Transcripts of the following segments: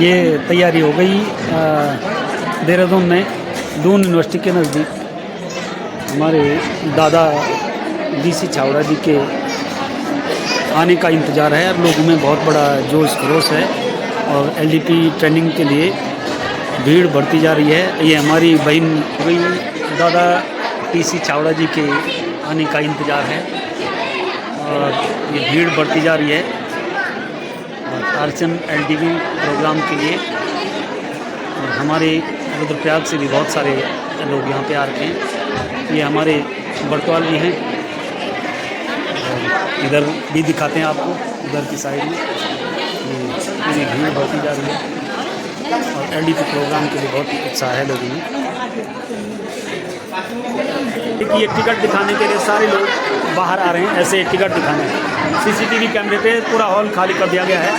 ये तैयारी हो गई देहरादून में दून यूनिवर्सिटी के नज़दीक हमारे दादा DC छावड़ा जी के आने का इंतज़ार है और लोगों में बहुत बड़ा जोश खरोश है और LDP ट्रेनिंग के लिए भीड़ बढ़ती जा रही है। ये हमारी बहन हुई दादा DC छावड़ा जी के आने का इंतज़ार है और ये भीड़ बढ़ती जा रही है और अर्चन LDP प्रोग्राम के लिए। और हमारे रुद्रप्रयाग से भी बहुत सारे लोग यहाँ पे आ रखे हैं। ये हमारे बड़तवाल जी हैं, इधर भी दिखाते हैं आपको, उधर की साइड में ये भीड़ बढ़ती जा रही है और LDP प्रोग्राम के लिए बहुत उत्साह है लोगों में। ये टिकट दिखाने के लिए सारे लोग बाहर आ रहे हैं, ऐसे टिकट दिखाने। CCTV कैमरे पे पूरा हॉल खाली कर दिया गया है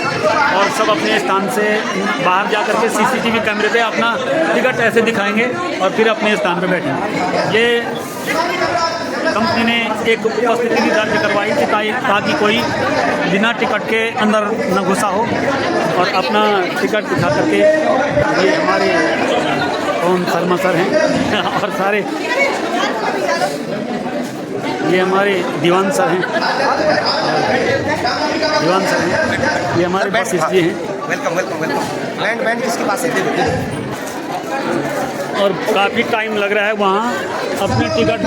और सब अपने स्थान से बाहर जा कर के CCTV कैमरे पे अपना टिकट ऐसे दिखाएंगे और फिर अपने स्थान पे बैठेंगे। ये कंपनी ने एक उपस्थिति भी दर्ज करवाई थी ताकि कोई बिना टिकट के अंदर न घुसा हो और अपना टिकट दिखा करके। ये हमारे ओम शर्मा सर हैं और सारे ये हमारे दीवान सर हैं, दीवान सर हैं, ये हमारे वशिष्ठ जी हैं। Welcome welcome welcome. बैंड किसके पास है? और काफ़ी टाइम लग रहा है वहाँ अपने टिकट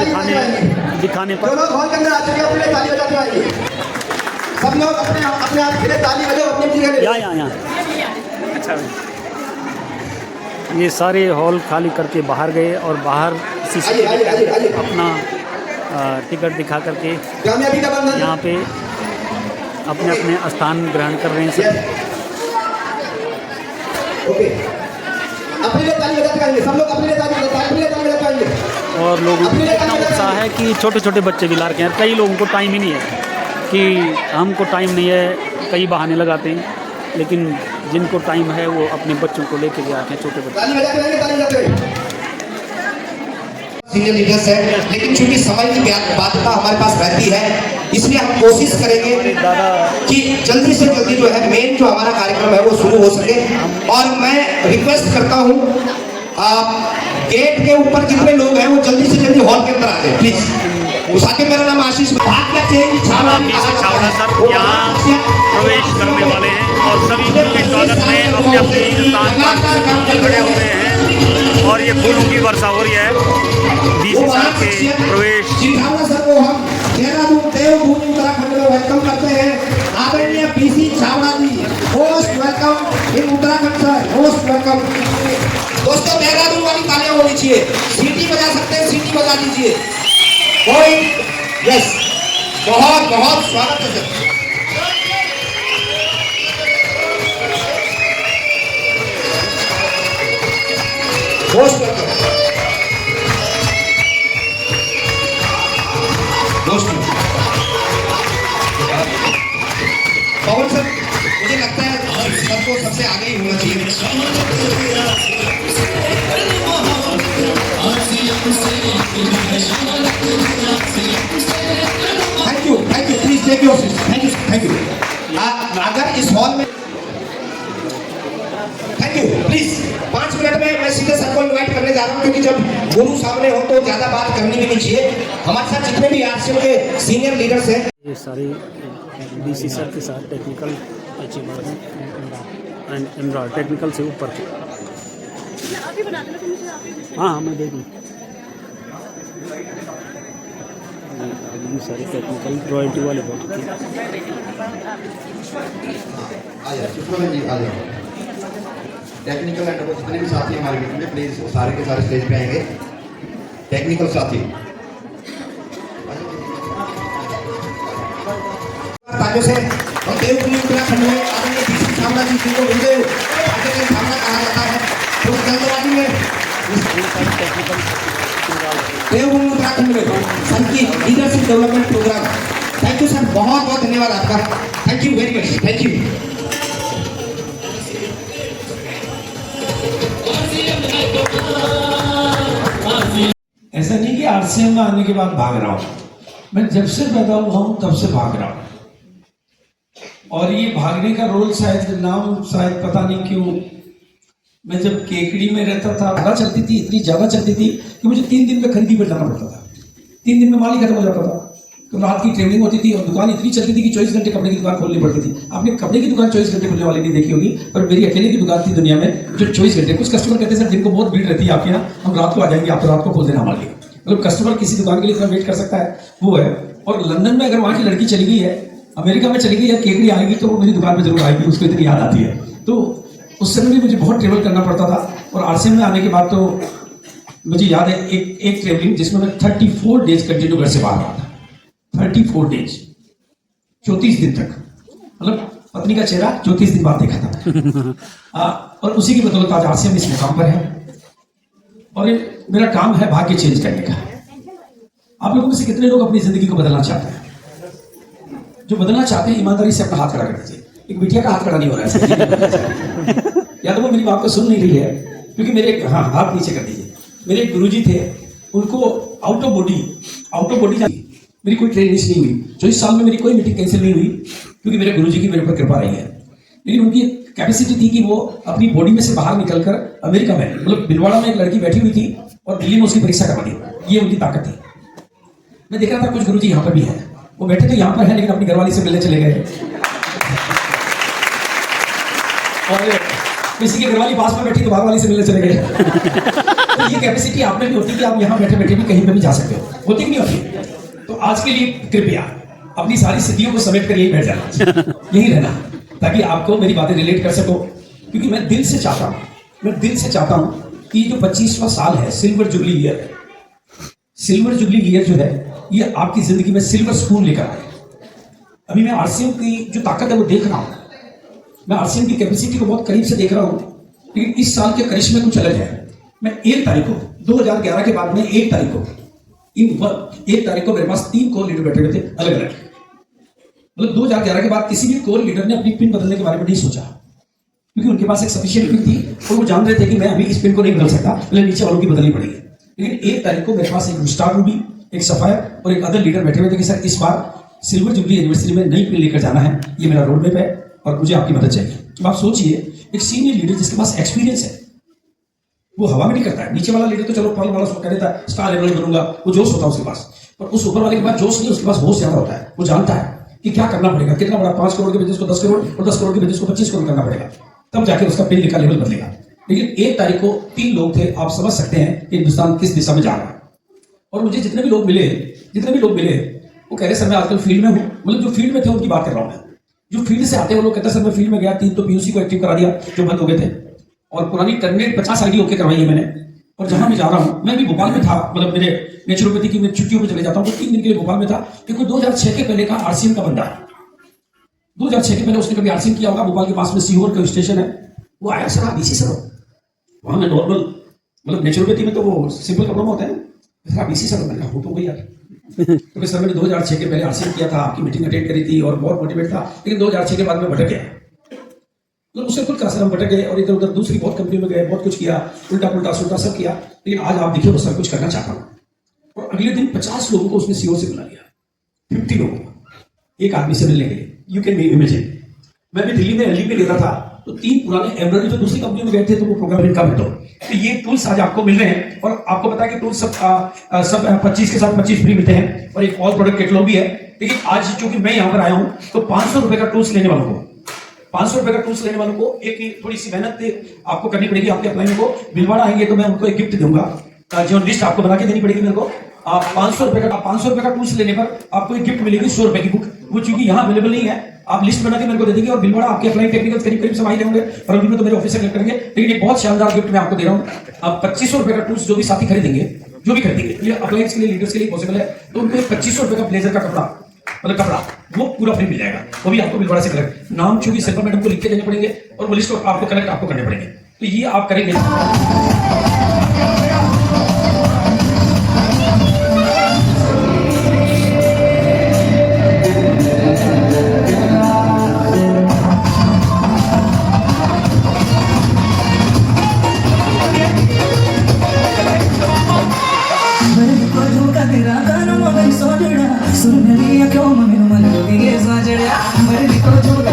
दिखाने पर। सब लोग अपने हाथ के लिए ताली बजाओ, अपनी जगह। यहाँ अच्छा, ये सारे हॉल खाली करके बाहर गए और बाहर CCTV अपना टिकट दिखा करके यहाँ पे अपने अपने स्थान ग्रहण कर रहे हैं सब। और लोगों को इतना उत्साह है कि छोटे छोटे बच्चे भी ला रखे हैं। कई लोगों को टाइम ही नहीं है कि हमको टाइम नहीं है, कई बहाने लगाते हैं, लेकिन जिनको टाइम है वो अपने बच्चों को लेके भी आते हैं, छोटे बच्चे। सीनियर लीडर्स है, लेकिन चूंकि समय की बाध्यता हमारे पास रहती है, इसलिए हम कोशिश करेंगे कि जल्दी से जल्दी जो है मेन जो हमारा कार्यक्रम है वो शुरू हो सके। और मैं रिक्वेस्ट करता हूँ गेट के ऊपर जितने लोग हैं वो जल्दी से जल्दी हॉल के अंदर आ जाए प्लीज। उसाके मेरा नाम आशीष छावड़ा सर यहाँ प्रवेश करने वाले हैं और सभी के स्वागत में अपने अपने स्थान पर खड़े हुए हैं और ये फूलों की वर्षा हो रही है DC सर के प्रवेश। सर को हम देहरादून देवभूमि उत्तराखंड में वेलकम करते हैं। आदरणीय BC छावड़ा ji, most welcome in Uttarakhand sir, most welcome. दोस्तों देहरादून वाली तालियां होनी चाहिए, सीटी बजा सकते हैं, सीटी बजा दीजिए कोई। यस, बहुत बहुत स्वागत है सर। मोस्ट वेलकम दोस्तों। पवन सर, मुझे लगता है सर को सबसे आगे ही होना चाहिए। Thank you please take your seat. Thank you. अगर इस हॉल में थैंक यू प्लीज 5 मिनट में मैं सीधे सर को इनवाइट करने जा रहा हूँ, क्योंकि जब गुरु सामने हो तो ज्यादा बात करनी भी नहीं चाहिए। हमारे साथ जितने भी RCM के सीनियर लीडर्स हैं, ये सारे DC सर के साथ टेक्निकल अचीवर हैं एंड एमराल्ड टेक्निकल से ऊपर के। हाँ मैं दे दूँ। ये सारे टेक्निकल रॉयल्टी वाले बहुत टेक्निकल एंड जितने भी साथी हमारे मीटिंग में प्लीज सारे के सारे स्टेज पे आएंगे। टेक्निकल साथी ताजों से हम देवभूमि उत्तराखंड में आदरणीय DC छावड़ा जी को गुरुदेव आगे के छावड़ा कहा जाता है, तो जल्दबाजी में देवभूमि उत्तराखंड में सर की leadership development programme. Thank you sir, बहुत बहुत धन्यवाद आपका। Thank you very much, thank you. ऐसा नहीं कि RCM में आने के बाद भाग रहा हूं, मैं जब से पैदा हुआ हूं तब से भाग रहा हूं। और ये भागने का रोल शायद नाम शायद पता नहीं क्यों, मैं जब केकड़ी में रहता था ज़्यादा चलती थी, इतनी ज़्यादा चलती थी कि मुझे 3 दिन में खरीदी पर जाना पड़ता था। 3 दिन में माल ही खत्म हो जाता था। तो रात की ट्रेनिंग होती थी और दुकान इतनी चलती थी कि 24 घंटे कपड़े की दुकान खोलनी पड़ती थी। आपने कपड़े की दुकान 24 घंटे खुलने वाली नहीं देखी होगी, पर मेरी अकेले की दुकान थी दुनिया में जो 24 घंटे। कुछ कस्टमर कहते हैं सर जिनको बहुत भीड़ रहती है आपके यहाँ, हम रात को आ जाएंगे, आप तो रात को खोल देना हमारे लिए। मतलब कस्टमर किसी दुकान के लिए इतना वेट कर सकता है, वो है। और लंदन में अगर वहाँ की लड़की चली गई है, अमेरिका में चली गई है, केकड़ी आएगी तो वो मेरी दुकान पर जरूर आएगी, उसको इतनी याद आती है। तो उस समय भी मुझे बहुत ट्रेवल करना पड़ता था। और आरसीएम में आने के बाद तो मुझे याद है एक ट्रेवलिंग जिसमें मैं 34 डेज कंटिन्यू घर से बाहर रहा था। 34 डेज, 34 दिन तक, मतलब पत्नी का चेहरा 34 दिन बाद देखा था। और उसी की बदौलत आज आरसीएम इस मुकाम पर है। और मेरा काम है भाग्य चेंज करने का। आप लोगों में से कितने लोग अपनी जिंदगी को बदलना चाहते हैं? जो बदलना चाहते हैं ईमानदारी से अपना हाथ खड़ा कर दीजिए। एक बिटिया का हाथ खड़ा नहीं हो रहा है या तो वो मेरी बात को सुन नहीं रही है, क्योंकि मेरे हाथ नीचे कर दीजिए। मेरे एक गुरुजी थे, उनको आउट ऑफ बॉडी मेरी कोई ट्रेन मिस नहीं हुई। 24 साल में मेरी कोई मीटिंग कैंसिल नहीं हुई, क्योंकि मेरे गुरुजी की मेरे ऊपर कृपा रही है। लेकिन उनकी कैपेसिटी थी कि वो अपनी बॉडी में से बाहर निकलकर अमेरिका में, मतलब भिलवाड़ा में एक लड़की बैठी हुई थी और दिल्ली में उसकी परीक्षा करवा दी। ये उनकी ताकत थी। मैं देख रहा था कुछ गुरुजी यहाँ पर भी है, वो बैठे तो यहाँ पर है लेकिन अपनी घरवाली से मिलने चले गए। और किसी की घरवाली पास में बैठी तो बाहर वाली से मिलने चले गए। तो ये कैपेसिटी आप में भी होती है कि आप यहाँ बैठे बैठे भी कहीं पे भी जा सकते हो, होती कि नहीं होती? तो आज के लिए कृपया अपनी सारी स्थितियों को समेट कर यही बैठ जाना, यही रहना, ताकि आपको मेरी बातें रिलेट कर सको। क्योंकि मैं दिल से चाहता हूँ कि जो 25वां साल है, सिल्वर जुबली ईयर जो है, ये आपकी जिंदगी में सिल्वर स्पून लेकर आए। अभी मैं आरसीएम की जो ताकत है वो देख रहा हूँ, मैं आरसीएम की कैपेसिटी को बहुत करीब से देख रहा हूँ। लेकिन इस साल के करिश्मे कुछ अलग है। मैं 1 तारीख को 2011 के बाद में 1 तारीख को मेरे पास 3 कोर लीडर बैठे हुए थे अलग अलग। मतलब 2011 के बाद किसी भी कोर लीडर ने अपनी पिन बदलने के बारे में नहीं सोचा, क्योंकि उनके पास एक सफिशिएंट पिन थी और वो जान रहे थे कि मैं अभी इस पिन को नहीं बदल सकता, पहले नीचे वालों की बदलनी पड़ेगी। लेकिन 1 तारीख को मेरे पास एक स्टार रूबी, एक सफायर और एक अदर लीडर बैठे हुए थे कि सर इस बार सिल्वर जुबली यूनिवर्सिटी में नई पिन लेकर जाना है, ये मेरा रोड मैप है और मुझे आपकी मदद चाहिए। तो आप सोचिए, एक सीनियर लीडर जिसके पास एक्सपीरियंस है, वो हवा में नहीं करता है। नीचे वाला लीडर तो चलो पर्ल वाला उसको कह देता है स्टार लेवल बनूंगा, वो जोश होता है उसके पास, पर उस ऊपर वाले के पास जोश नहीं, उसके पास होश ज्यादा होता है। वो जानता है कि क्या करना पड़ेगा, कितना बड़ा 5 करोड़ के बिजनेस को 10 करोड़ और 10 करोड़ के बिजनेस को 25 करोड़ करना पड़ेगा, तब जाके उसका पिन का लेवल बदलेगा। लेकिन 1 तारीख को 3 लोग थे, आप समझ सकते हैं कि हिंदुस्तान किस दिशा में जा रहा है। और मुझे जितने भी लोग मिले वो कह रहे सर मैं आजकल फील्ड में हूँ, मतलब जो फील्ड में थे उनकी बात कर रहा हूँ मैं। जो फील्ड से आते हैं वो लोग कहते हैं सर मैं फील्ड में गया, 3 तो पीयूसी को एक्टिव करा दिया जो बंद हो गए थे, और पुरानी टर्मिनेट 50 आईडी ओके करवाई है मैंने। और जहां मैं जा रहा हूँ, मैं भी भोपाल में था, मतलब मेरे नेचुरोपैथी की मैं छुट्टियों में चले जाता हूँ, तो 3 दिन के लिए भोपाल में था। क्योंकि 2006 के पहले का आरसीएम का बंदा है, 2006 के पहले उसने कभी आरसीएम किया होगा। भोपाल के पास में सीहोर का स्टेशन है, वो आया सर आप बीसी सर वहां मैं नॉर्मल, मतलब नेचुरोपैथी में तो वो सिंपल कपड़ों में होता है ना, सर आप बीसी सर मैंने हो तो गई यार। तो सर मैंने 2006 के पहले आरसीएम किया था, आपकी मीटिंग अटेंड करी थी और बहुत मोटिवेट था, लेकिन 2006 के बाद में भटक गया। तो उससे खुद का सर हम भटक गए और इधर उधर दूसरी बहुत कंपनी में गए, बहुत कुछ किया, उल्टा पुल्टा सुल्टा सब किया। लेकिन आज आप देखिए वो सब कुछ करना चाहता हूँ। और अगले दिन 50 लोगों को उसने सीओ से बुला लिया, 50 लोगों को एक आदमी से मिलने के लिए। यू कैन इमेजिन, मैं भी दिल्ली में एलडी पे लेता था, तो 3 पुराने एम्ब्रॉयडरी जो दूसरी कंपनी में गए थे, तो वो प्रोग्राम इनका भेटो। तो ये टूल्स आज आपको मिल रहे हैं, और आपको पता है कि टूल्स सब 25 के साथ 25 फ्री मिलते हैं, और एक ऑल प्रोडक्ट कैटलॉग भी है। लेकिन आज चूंकि मैं यहाँ पर आया हूँ, तो 500 रुपए का टूल्स लेने वालों को, 500 रुपए का टूल्स लेने वालों को एक थोड़ी सी मेहनत आपको करनी पड़ेगी। आपके अप्लाई को भिलवाड़ा आएंगे तो मैं उनको एक गिफ्ट दूंगा, जो लिस्ट आपको बना के देनी पड़ेगी मेरे को। आप 500 रुपए का टूल्स लेने पर आपको एक गिफ्ट मिलेगी 100 रुपए की बुक। वो चूंकि यहाँ अवेलेबल नहीं है, आप लिस्ट बना के मेरे को दे देंगे, और भिलवाड़ा आपके अप्लाई टेक्निकल करीब सब आए होंगे, और अभी में तो मेरे ऑफिसर कलेक्ट करेंगे। लेकिन एक बहुत शानदार गिफ्ट मैं आपको दे रहा हूँ। आप 2500 रुपए का टूल्स जो भी साथी खरीदेंगे, ये अप्लायंस के लिए, लीडर्स के लिए पॉसिबल है, तो उनको 2500 रुपए का ब्लेजर का कपड़ा वो पूरा फ्री मिल जाएगा। वो भी आपको भिलवाड़ा से कलेक्ट, नाम चूंकि शिल्पा मैडम को लिख के देने पड़ेंगे, और वो लिस्ट आपको कलेक्ट आपको करने पड़ेंगे। तो ये आप करेंगे। सुन लिया क्यों मम्मी मन के साजड़ा मर को झूला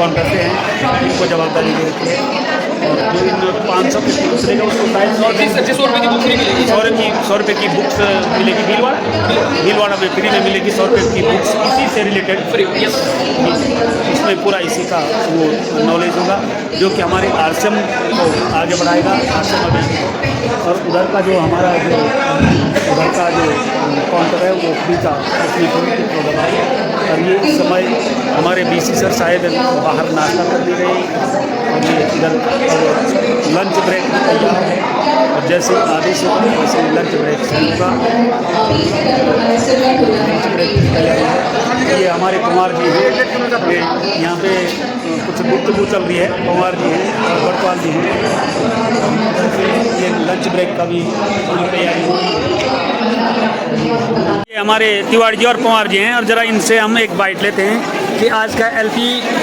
कौन करते हैं इनको जवाबदारी दे रखी है। और जो इन 500 के बुक्स लेगा उसको शायद 100 रुपये की बुक मिलेगी, 100 रुपये की बुक्स मिलेगी। भीलवाड़ा में फ्री में मिलेगी 100 रुपये की बुक्स, इसी से रिलेटेड फ्री। इसमें पूरा इसी का वो नॉलेज होगा जो कि हमारे आरसीएम को आगे बढ़ाएगा। आरसीएम अभी और उधर का जो हमारा जो उधर का जो काउंटर है वो फ्री का, उसमें फ्री प्रोग्राम है। और ये इस समय हमारे बीसी सर शायद बाहर नाश्ता कर दे रहे हैं और ये इधर लंच ब्रेक तैयार है और जैसे आदेश होगा वैसे लंच ब्रेक शुरू होगा। लंच ब्रेक की तैयारी है। ये हमारे कुमार जी हैं, ये यहाँ पे कुछ गुफ्तगू चल रही है। कुमार जी हैं और बटवाल जी हैं। ये लंच ब्रेक का भी पूरी तैयारी होगी। ये हमारे तिवारी जी और पवार जी हैं और ज़रा इनसे हम एक बाइट लेते हैं कि आज का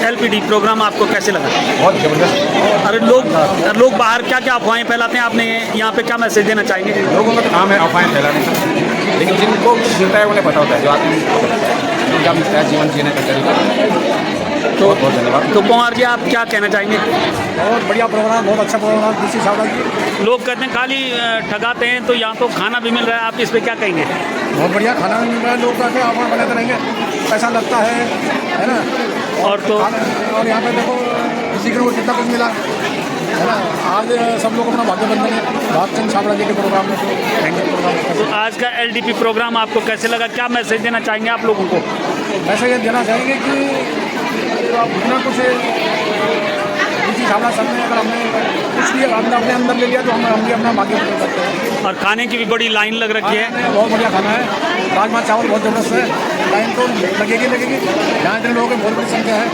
LPD प्रोग्राम आपको कैसे लगा? बहुत जबरदस्त। अरे लोग बाहर क्या क्या अफवाहें फैलाते हैं, आपने यहाँ पे क्या मैसेज देना चाहेंगे? लोगों का तो काम है अफवाहें फैलाने का, लेकिन जिनको मिलता है उन्हें पता होता है, जो आदमी को पता है क्या मिलता है जीवन जीने का तरीका। तो बहुत धन्यवाद। तो पवार जी आप क्या कहना चाहेंगे? बहुत बढ़िया प्रोग्राम, बहुत अच्छा प्रोग्राम बीसी छावड़ा जी। लोग कहते हैं खाली ठगाते हैं, तो यहाँ तो खाना भी मिल रहा है, आप इस पर क्या कहेंगे? बहुत बढ़िया खाना भी मिल रहा है, लोग कहते हैं आप बनाते रहेंगे, पैसा लगता है ना। और तो और यहाँ पे देखो किसी को कितना कुछ मिला है ना। आज सब लोग अपना भाग्य बंधन है भागचंद छावड़ा जी के प्रोग्राम में। तो आज का LDP प्रोग्राम आपको कैसे लगा? क्या मैसेज देना चाहेंगे आप लोगों को? वैसे ये देना चाहेंगे कि इतना कुछ बीसी छावड़ा सब में अगर हमने कुछ भी हमने अपने अंदर ले लिया तो हम भी अपना भाग्य बंधन करते हैं। और खाने की भी बड़ी लाइन लग रखी है। बहुत बढ़िया खाना है, राजमा चावल बहुत ज़बरदस्त है। लाइन तो लगेगी। यहाँ इतने लोगों की बहुत बड़ी संख्या है,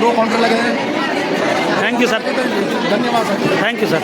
दो काउंटर लगे हैं। Thank you sir. धन्यवाद सर। Thank you sir.